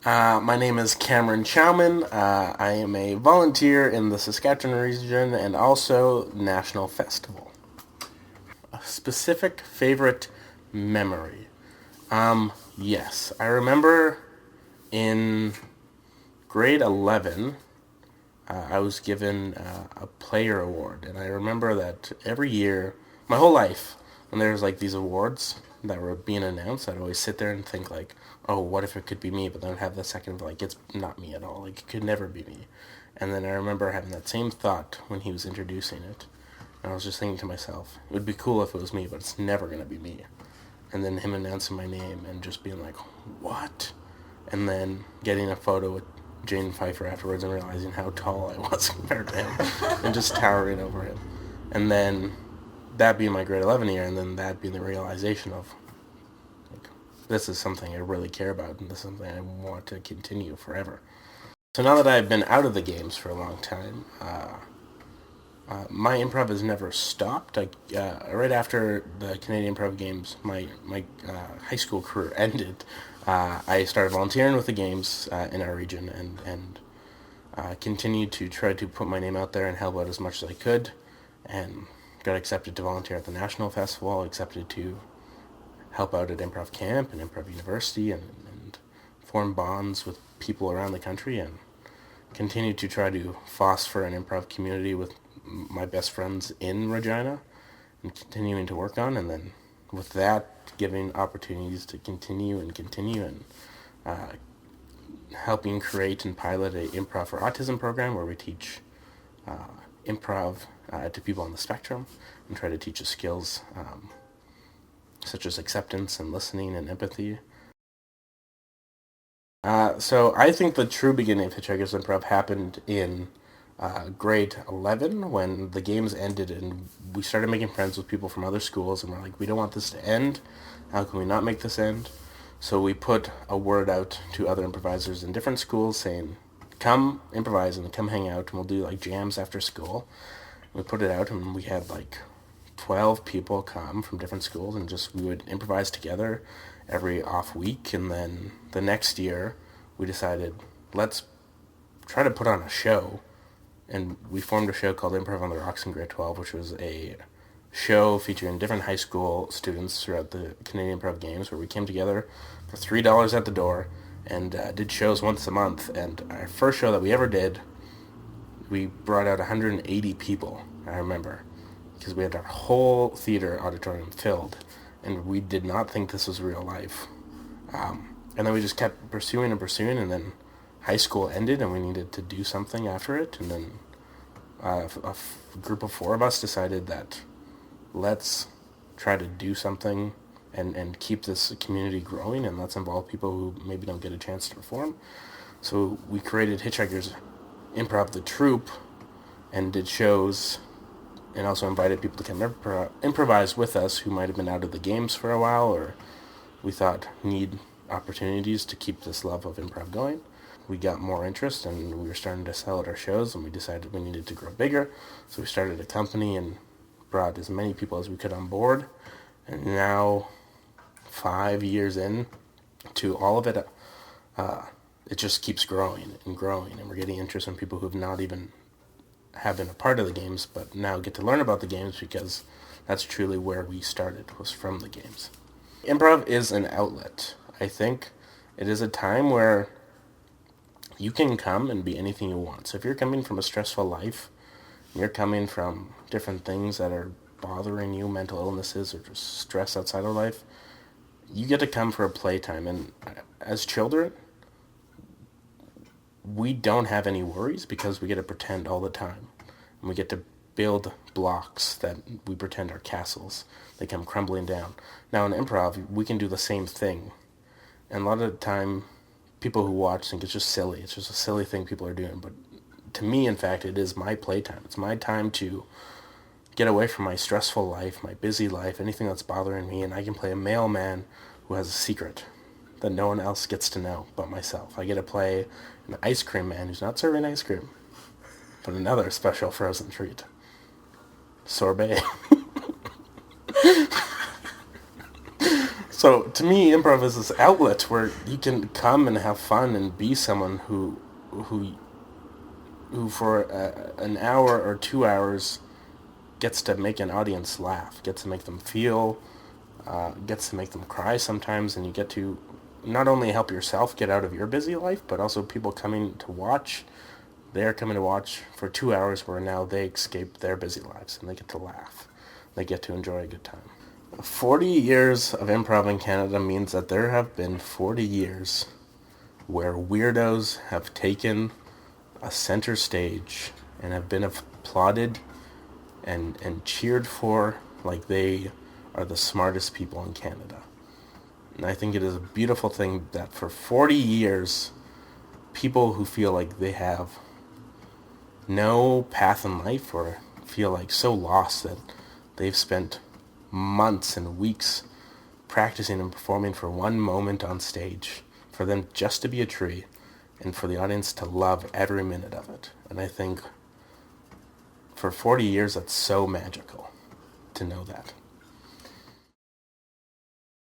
My name is Cameron Chomyn. I am a volunteer in the Saskatchewan region and also National Festival. A specific favorite memory. Yes, I remember in grade 11, I was given a player award, and I remember that every year, my whole life, when there was like these awards that were being announced, I'd always sit there and think like, oh, what if it could be me? But then I'd have the second of like, it's not me at all. Like, it could never be me. And then I remember having that same thought when he was introducing it. And I was just thinking to myself, it would be cool if it was me, but it's never going to be me. And then him announcing my name and just being like, what? And then getting a photo with Jane Pfeiffer afterwards and realizing how tall I was compared to him and just towering over him. And then that being my grade 11 year, and then that being the realization of, like, this is something I really care about, and this is something I want to continue forever. So now that I've been out of the games for a long time, my improv has never stopped. Right after the Canadian Improv Games, my high school career ended. I started volunteering with the games in our region and continued to try to put my name out there and help out as much as I could, and got accepted to volunteer at the National Festival, accepted to help out at Improv Camp and Improv University, and form bonds with people around the country, and continued to try to foster an improv community with my best friends in Regina and continuing to work on, and then with that giving opportunities to continue and helping create and pilot a improv for autism program where we teach improv to people on the spectrum and try to teach the skills such as acceptance and listening and empathy. So I think the true beginning of Hitchhikers Improv happened in grade 11 when the games ended and we started making friends with people from other schools, and we're like, we don't want this to end. How can we not make this end? So we put a word out to other improvisers in different schools saying, come improvise and come hang out, and we'll do like jams after school. We put it out, and we had like 12 people come from different schools, and just we would improvise together every off week. And then the next year we decided, let's try to put on a show, and we formed a show called Improv on the Rocks in grade 12, which was a show featuring different high school students throughout the Canadian Improv Games, where we came together for $3 at the door and did shows once a month. And our first show that we ever did, we brought out 180 people, I remember, because we had our whole theater auditorium filled, and we did not think this was real life. And then we just kept pursuing, and then high school ended, and we needed to do something after it, and then a group of 4 of us decided that let's try to do something and keep this community growing, and let's involve people who maybe don't get a chance to perform. So we created Hitchhikers Improv, the troupe, and did shows, and also invited people to come improvise with us who might have been out of the games for a while, or we thought need opportunities to keep this love of improv going. We got more interest, and we were starting to sell at our shows, and we decided we needed to grow bigger. So we started a company and brought as many people as we could on board. And now, 5 years in to all of it, it just keeps growing, and we're getting interest from people who have not even have been a part of the games, but now get to learn about the games, because that's truly where we started, was from the games. Improv is an outlet. I think it is a time where you can come and be anything you want. So if you're coming from a stressful life, you're coming from different things that are bothering you, mental illnesses or just stress outside of life, you get to come for a playtime. And as children, we don't have any worries because we get to pretend all the time. And we get to build blocks that we pretend are castles. They come crumbling down. Now in improv, we can do the same thing. And a lot of the time, people who watch think it's just silly. It's just a silly thing people are doing. But to me, in fact, it is my playtime. It's my time to get away from my stressful life, my busy life, anything that's bothering me, and I can play a mailman who has a secret that no one else gets to know but myself. I get to play an ice cream man who's not serving ice cream, but another special frozen treat. Sorbet. So to me, improv is this outlet where you can come and have fun and be someone who for an hour or 2 hours gets to make an audience laugh, gets to make them feel, gets to make them cry sometimes, and you get to not only help yourself get out of your busy life, but also people coming to watch. They're coming to watch for 2 hours where now they escape their busy lives and they get to laugh. They get to enjoy a good time. 40 years of improv in Canada means that there have been 40 years where weirdos have taken a center stage and have been applauded and cheered for like they are the smartest people in Canada. And I think it is a beautiful thing that for 40 years, people who feel like they have no path in life or feel like so lost that they've spent months and weeks practicing and performing for one moment on stage, for them just to be a tree and for the audience to love every minute of it. And I think for 40 years, that's so magical to know that.